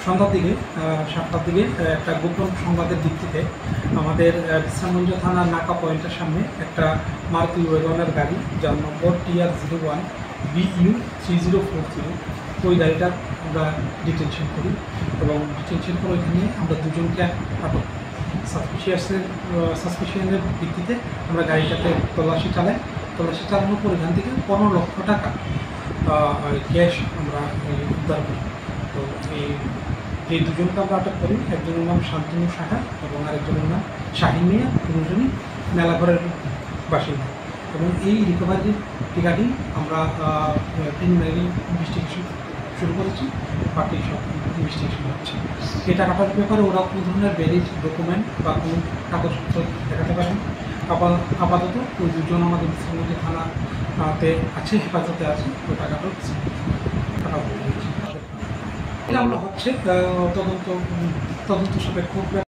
সন্ধ্যার দিকে 7টার দিকে একটা গোপন সংবাদের ভিত্তিতে আমাদের বিশ্রামগঞ্জ থানার নাকা পয়েন্টের সামনে একটা মারুতি ওয়াগনের গাড়ি, যার নম্বর TR01 BU 3040, ওই গাড়িটা আমরা ডিটেনশন করি এবং ডিটেনশন করে ওইখানে আমরা দুজনকে আটক সাসপিশনের ভিত্তিতে আমরা গাড়িটাতে তল্লাশি চালাই। তল্লাশি চালানোর পর এখান থেকে 15 লক্ষ টাকা ক্যাশ আমরা উদ্ধার করি। তো এই দুজনকে আমরা আটক করি। একজনের নাম শান্তনু সাহা এবং আরেকজনের নাম শাহিন মিয়া, দুজনই মেলাঘরের বাসিন্দা। এবং এই রিকভারির টিকাটি আমরা প্রিলিমিনারি ইনভেস্টিগেশন শুরু করেছি, বাকি সব ইনভেস্টিগেশন হচ্ছে। এই টাকাটার ব্যাপারে ওরা কোনো ধরনের ভ্যালিড ডকুমেন্ট বা কোনো কাগজপত্র দেখাতে পারেন। আপাতত ওই দুজন আমাদের বিশ্রামগঞ্জ থানাতে আছে, হেফাজতে আছে। ওই টাকাটা এটা আমরা হচ্ছে তদন্ত সাপেক্ষ।